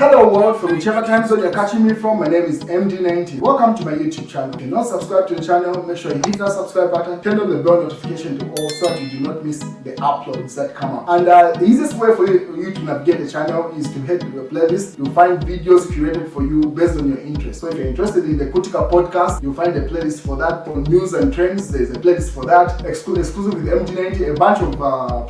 Hello world, from whichever time zone you're catching me from, my name is MD90. Welcome to my YouTube channel. If you're not subscribed to the channel, make sure you hit that subscribe button, turn on the bell notification to all so that you do not miss the uploads that come up. And the easiest way for you to navigate the channel is to head to the playlist. You'll find videos curated for you based on your interest. So if you're interested in the Kutika podcast, you'll find a playlist for that. For news and trends, there's a playlist for that. Exclusive with MD90, a bunch of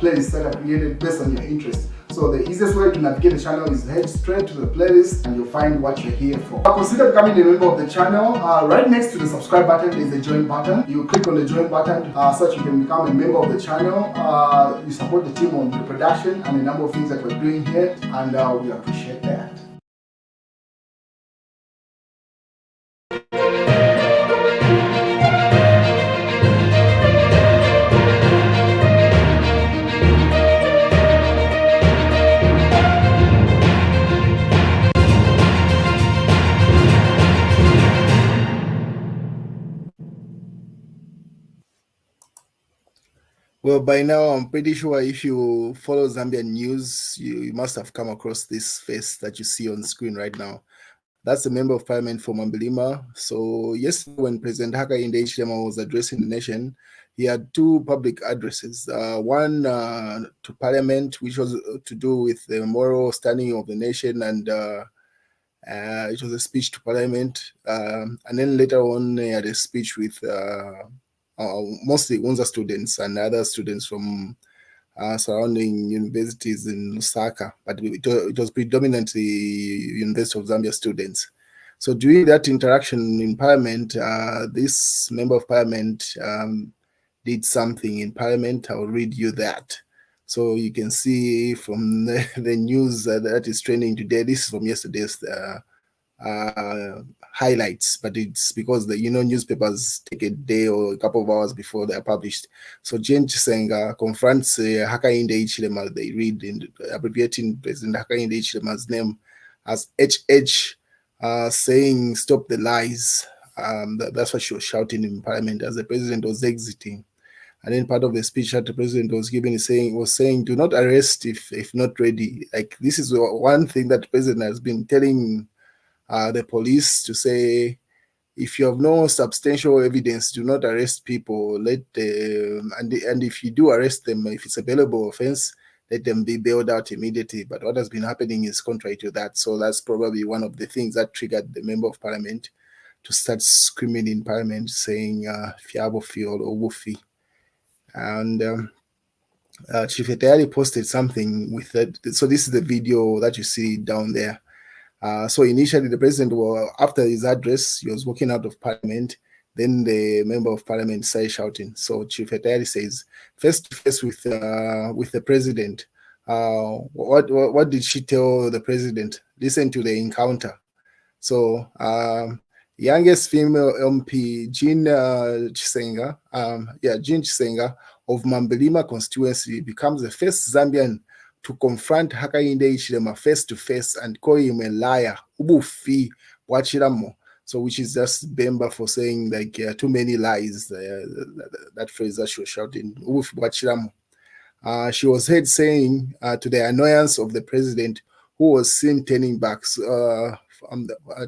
playlists that are created based on your interest. So the easiest way to navigate the channel is head straight to the playlist and you'll find what you're here for. Consider becoming a member of the channel. Right next to the subscribe button is the join button. You click on the join button so that you can become a member of the channel. You support the team on the production and a number of things that we're doing here, and we appreciate that. Well, by now, I'm pretty sure if you follow Zambian news, you must have come across this face that you see on the screen right now. That's the Member of Parliament for Mambilima. So yesterday, when President Hakainde Hichilema was addressing the nation, he had two public addresses. One to Parliament, which was to do with the moral standing of the nation, and it was a speech to Parliament. And then later on, he had a speech with mostly UNZA students and other students from surrounding universities in Lusaka, but it was predominantly University of Zambia students. So during that interaction in Parliament, this Member of Parliament did something in Parliament. I'll read you that. So you can see from the news that is trending today. This is from yesterday's highlights, but it's because the newspapers take a day or a couple of hours before they are published. So Jane Chisenga confronts Hakainde Hichilema. They read in abbreviating President Hakainde Hichilema's name as HH, saying "Stop the lies." That's what she was shouting in Parliament as the president was exiting. And then part of the speech that the president was giving was saying, "Do not arrest if not ready." Like, this is one thing that the president has been telling the police, to say, if you have no substantial evidence, do not arrest people. And if you do arrest them, if it's a bailable offense, let them be bailed out immediately. But what has been happening is contrary to that. So that's probably one of the things that triggered the Member of Parliament to start screaming in Parliament, saying "Fiabo Fiol or Wufi." And Chief Etayari posted something with that. So this is the video that you see down there. So initially, the president, after his address, he was walking out of Parliament. Then the Member of Parliament started shouting. So Chief Etayari says, face to face with the president. What did she tell the president? Listen to the encounter. So youngest female MP, Jean Chisenga, Jean Chisenga of Mambilima constituency, becomes the first Zambian to confront Hakainde Hichilema face to face and call him a liar. Ubufi Wachiramo. So, which is just Bemba for saying like too many lies. That phrase that she was shouting. Ubufi Wachiramo. She was heard saying, to the annoyance of the president, who was seen turning back,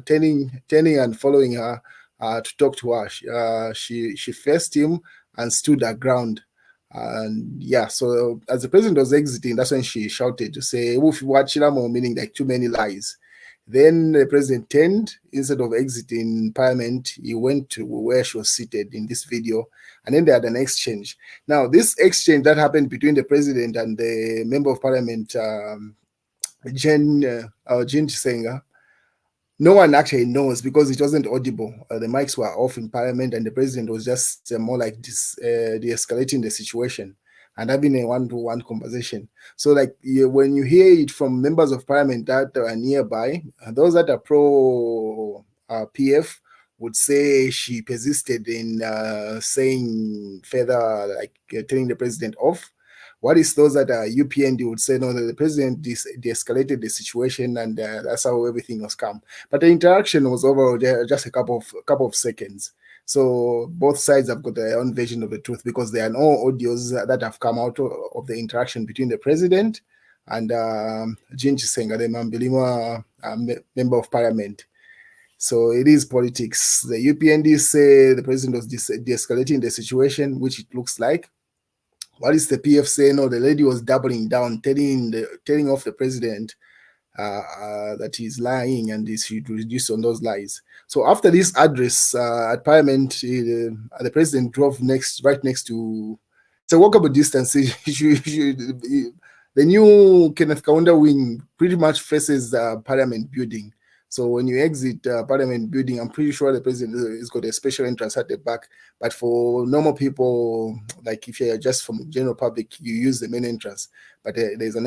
turning and following her to talk to her. She faced him and stood her ground. And so as the president was exiting, that's when she shouted to say, "Wachiramo," meaning like too many lies. Then the president turned. Instead of exiting Parliament, he went to where she was seated in this video, and then they had an exchange. Now, this exchange that happened between the president and the Member of Parliament, Jean Chisenga, no one actually knows because it wasn't audible. The mics were off in Parliament, and the president was just more like de-escalating the situation and having a one-to-one conversation. So, like, when you hear it from members of Parliament that are nearby, those that are pro PF would say she persisted in saying further, like telling the president off. What is those that are UPND would say, no, the president de-escalated the situation, and that's how everything was calm. But the interaction was over just a couple of seconds. So both sides have got their own version of the truth, because there are no audios that have come out of the interaction between the president and Jean Chisenga, the Mambilima member of parliament. So it is politics. The UPND say the president was de-escalating the situation, which it looks like. What is the PF saying? No, the lady was doubling down, telling off the president that he's lying and he should reduce on those lies. So after this address at Parliament, the president drove right next to. It's a walkable distance. The new Kenneth Kaunda wing pretty much faces the Parliament building. So when you exit Parliament building, I'm pretty sure the president has got a special entrance at the back. But for normal people, like if you're just from the general public, you use the main entrance. But there's an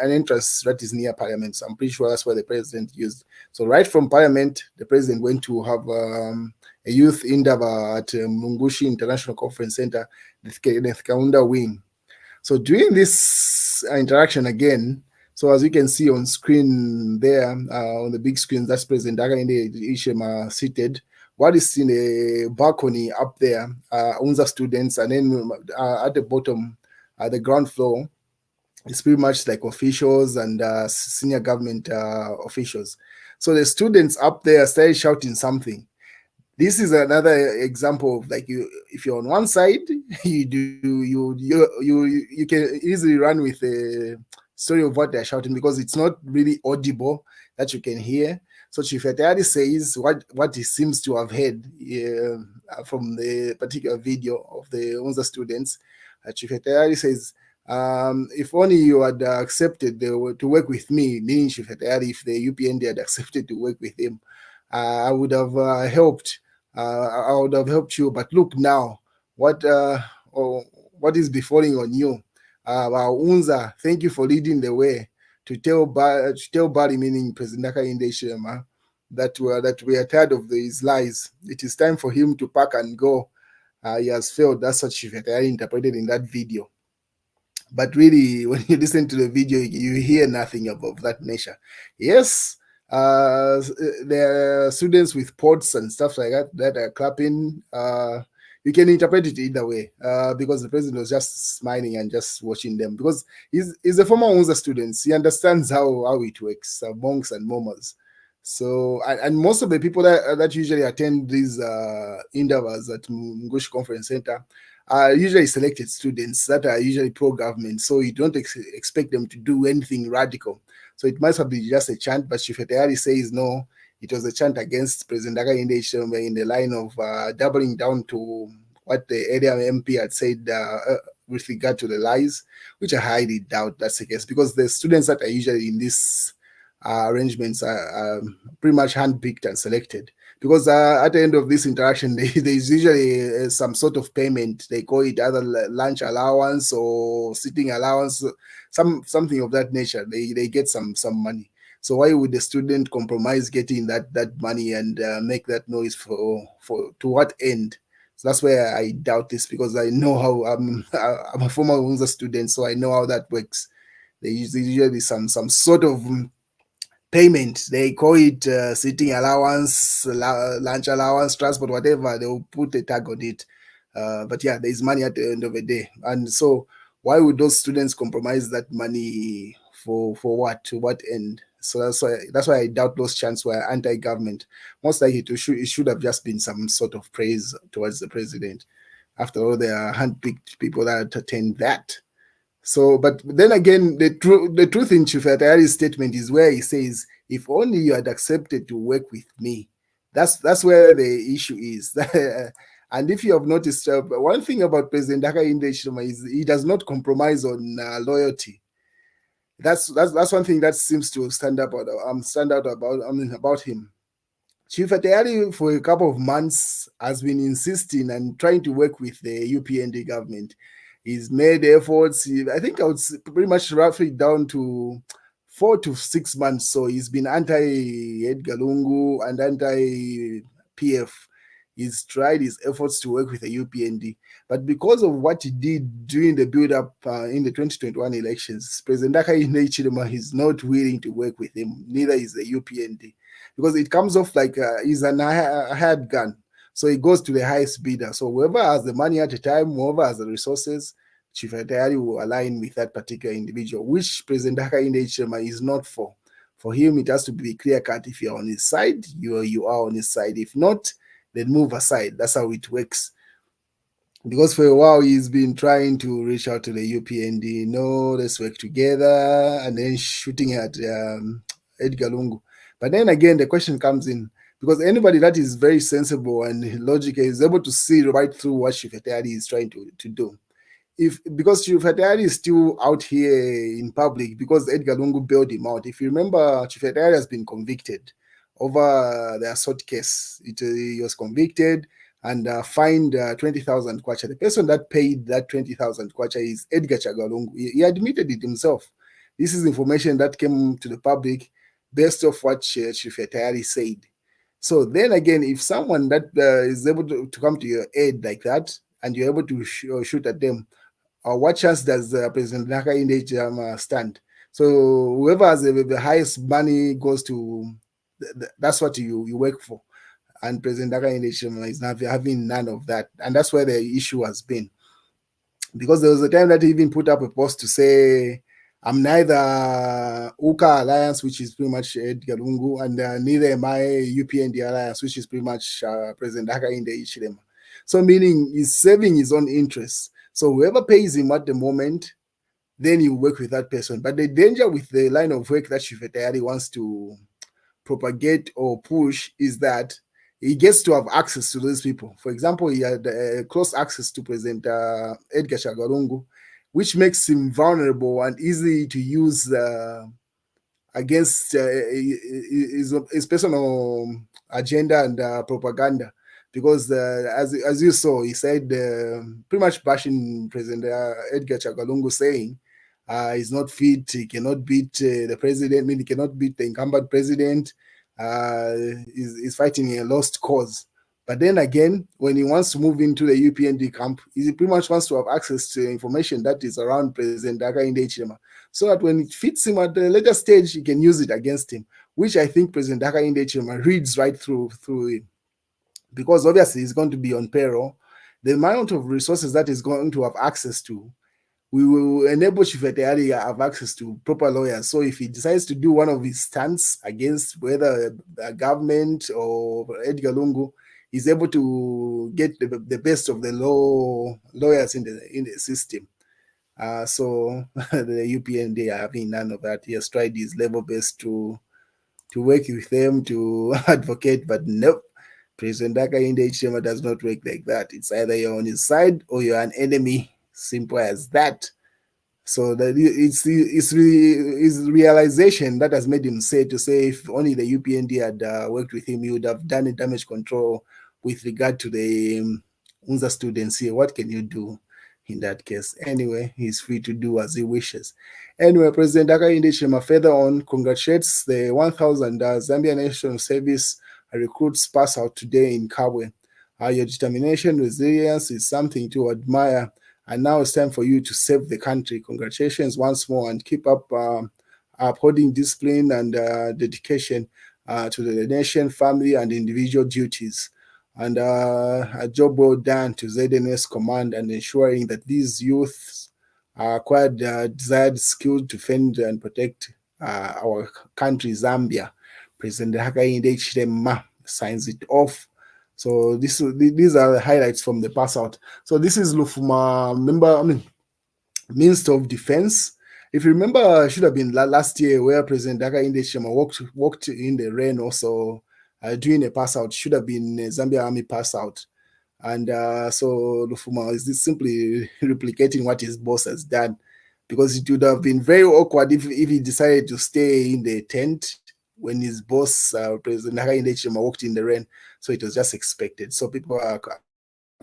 entrance that is near Parliament. So I'm pretty sure that's where the president used. So right from Parliament, the president went to have a youth endeavor at Mungushi International Conference Center, the Kenneth Kaunda wing. So during this interaction again, so as you can see on screen there, on the big screen, that's President Hakainde Hichilema seated. What is in the balcony up there, UNZA students, and then at the bottom, the ground floor, it's pretty much like officials and senior government officials. So the students up there started shouting something. This is another example of like if you're on one side, you can easily run with the story of what they're shouting because it's not really audible that you can hear. So Chief Hatayari says what he seems to have heard from the particular video of the UNZA students. Chief Hatayari says, if only you had accepted to work with me, meaning Chief Hatayari, if the UPND had accepted to work with him, I would have helped. I would have helped you. But look now, what is befalling on you? UNZA, thank you for leading the way to tell Bari, meaning President Hakainde Hichilema, that we are tired of these lies. It is time for him to pack and go. He has failed. That's what Chief Hatayari interpreted in that video. But really, when you listen to the video, you hear nothing of that nature. Yes, there are students with pods and stuff like that are clapping. You can interpret it either way because the president was just smiling and just watching them because he's a former UNZA student. He understands how it works, monks and momos. So, and most of the people that usually attend these endeavors at Mungushi Conference Center are usually selected students that are usually pro-government. So you don't expect them to do anything radical. So it must have been just a chant, but Chief Hatayari says no, it was a chant against President Hakainde Hichilema in the line of doubling down to what the area MP had said with regard to the lies, which I highly doubt that's the case because the students that are usually in these arrangements are pretty much handpicked and selected. Because at the end of this interaction, there's usually some sort of payment. They call it either lunch allowance or sitting allowance, something of that nature. They get some money. So why would the student compromise getting that money and make that noise for to what end? So that's where I doubt this because I know how I'm a former UNZA student, so I know how that works. There's usually some sort of payment. They call it sitting allowance, lunch allowance, transport, whatever. They'll put a tag on it. But yeah, there's money at the end of the day. And so why would those students compromise that money for what? To what end? So that's why I doubt those chants were anti-government. Most likely it should have just been some sort of praise towards the president. After all, there are handpicked people that attend that. So, but then again, the truth in Chief Hatayari's statement is where he says, if only you had accepted to work with me. That's where the issue is. And if you have noticed, one thing about President Hakainde Hichilema is he does not compromise on loyalty. That's one thing that seems to stand out about him. Chief Hatayari, for a couple of months, has been insisting and trying to work with the UPND government. He's made efforts. I think I would pretty much roughly down to 4 to 6 months. So he's been anti-Edgar Lungu and anti-PF. He's tried his efforts to work with the UPND. But because of what he did during the build-up in the 2021 elections, President Hakainde Hichilema is not willing to work with him. Neither is the UPND. Because it comes off like he's a hired gun. So it goes to the highest bidder. So whoever has the money at the time, whoever has the resources, Chief Hatayari will align with that particular individual, which President Hakainde Hichilema is not for. For him, it has to be clear cut. If you're on his side, you are on his side. If not, then move aside. That's how it works. Because for a while he's been trying to reach out to the UPND, no, let's work together, and then shooting at Edgar Lungu. But then again, the question comes in, because anybody that is very sensible and logical is able to see right through what Shifetari is trying to do. Because Chifetari is still out here in public because Edgar Lungu bailed him out. If you remember, Chifetari has been convicted over the assault case. He was convicted and fined 20,000 kwacha. The person that paid that 20,000 kwacha is Edgar Chagalungu. He admitted it himself. This is information that came to the public based off what Chifetari said. So then again, if someone that is able to come to your aid like that, and you're able to shoot at them, what chance does President Hakainde stand? So whoever has the highest money goes to, that's what you work for. And President Hakainde is not having none of that. And that's where the issue has been. Because there was a time that he even put up a post to say, I'm neither UKA Alliance, which is pretty much Edgar Lungu, and neither am I UPND Alliance, which is pretty much President Hakainde Hichilema. So meaning he's saving his own interests. So whoever pays him at the moment, then you work with that person. But the danger with the line of work that Shifetayari wants to propagate or push is that he gets to have access to those people. For example, he had close access to President Edgar Chagalungu, which makes him vulnerable and easy to use against his personal agenda and propaganda. Because as you saw, he said pretty much bashing President Edgar Chagalungu, saying he's not fit, he cannot beat the president, he cannot beat the incumbent president, he's fighting a lost cause. But then again, when he wants to move into the UPND camp, he pretty much wants to have access to information that is around President Hakainde Hichilema, so that when it fits him at the later stage, he can use it against him, which I think President Hakainde Hichilema reads right through him. Because obviously he's going to be on payroll. The amount of resources that he's going to have access to, we will enable Shifetayari have access to proper lawyers. So if he decides to do one of his stunts against whether the government or Edgar Lungu, he's able to get the best of the lawyers in the system. So the UPND are having none of that. He has tried his level best to work with them, to advocate, but nope. President Hakainde Hichilema does not work like that. It's either you're on his side or you're an enemy. Simple as that. So that it's his realization that has made him say if only the UPND had worked with him, he would have done a damage control with regard to the UNZA students here. What can you do in that case? Anyway, he's free to do as he wishes. Anyway, President Hakainde Hichilema further on congratulates the 1,000 Zambia National Service recruits pass out today in Kabwe. Your determination, resilience is something to admire. And now it's time for you to save the country. Congratulations once more, and keep up upholding discipline and dedication to the nation, family, and individual duties. And a job well done to ZNS Command and ensuring that these youths acquired desired skill to defend and protect our country, Zambia. President Hakainde Hichilema signs it off. So these are the highlights from the pass out. So this is Lufuma, Minister of Defense. If you remember, it should have been last year where President Hakainde Hichilema walked in the rain also doing a pass out. Should have been a Zambia Army pass out. And so Lufuma is simply replicating what his boss has done, because it would have been very awkward if he decided to stay in the tent when his boss, President Hakainde Hichilema, walked in the rain. So it was just expected. So people are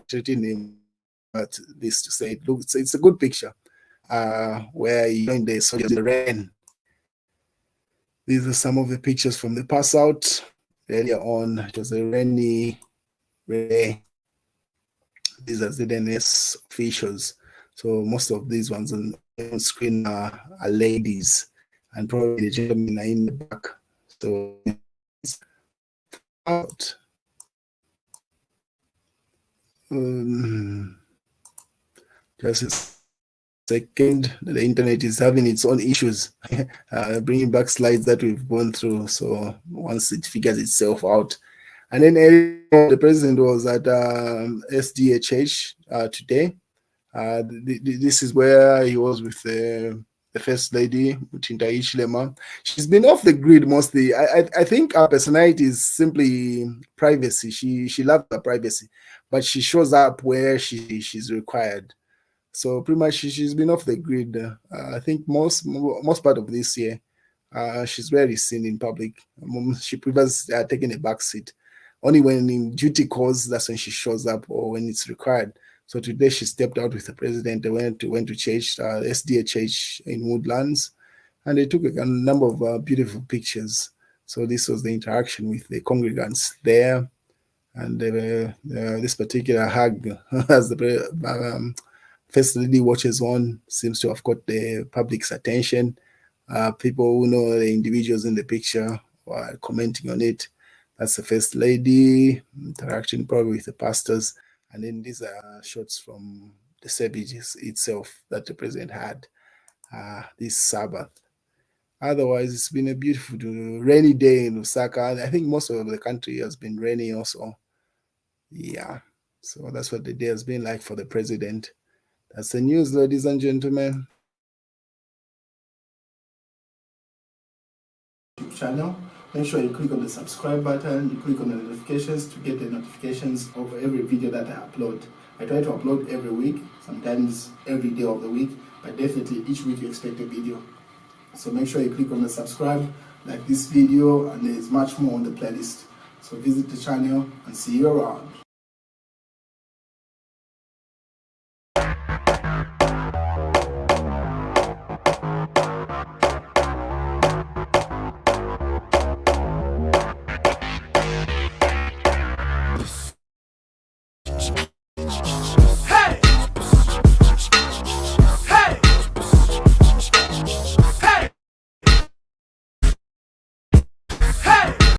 treating him at this to say, look, it's a good picture where he joined the soldiers in the rain. These are some of the pictures from the pass out. Earlier on, it was a rainy day. These are ZNS officials. So most of these ones on screen are ladies, and probably the gentlemen are in the back. So it's out. Just Second, the internet is having its own issues, bringing back slides that we've gone through. So once it figures itself out. And then the president was at SDHH today. This is where he was with the first lady, Hichilema. She's been off the grid mostly. I think her personality is simply privacy. She loves her privacy, but she shows up where she's required. So pretty much she's been off the grid. I think most part of this year, she's rarely seen in public. She prefers taking a back seat. Only when in duty calls, that's when she shows up, or when it's required. So today she stepped out with the president. They went to church, SDHH in Woodlands, and they took a number of beautiful pictures. So this was the interaction with the congregants there, and this particular hug as the First Lady watches on seems to have got the public's attention. People who know the individuals in the picture are commenting on it. That's the First Lady, interaction probably with the pastors. And then these are shots from the service itself that the president had this Sabbath. Otherwise, it's been a beautiful, rainy day in Osaka. I think most of the country has been rainy also. Yeah. So that's what the day has been like for the president. That's the news, ladies and gentlemen. Channel. Make sure you click on the subscribe button, you click on the notifications to get the notifications of every video that I upload. I try to upload every week, sometimes every day of the week, but definitely each week you expect a video. So make sure you click on the subscribe, like this video, and there's much more on the playlist. So visit the channel and see you around.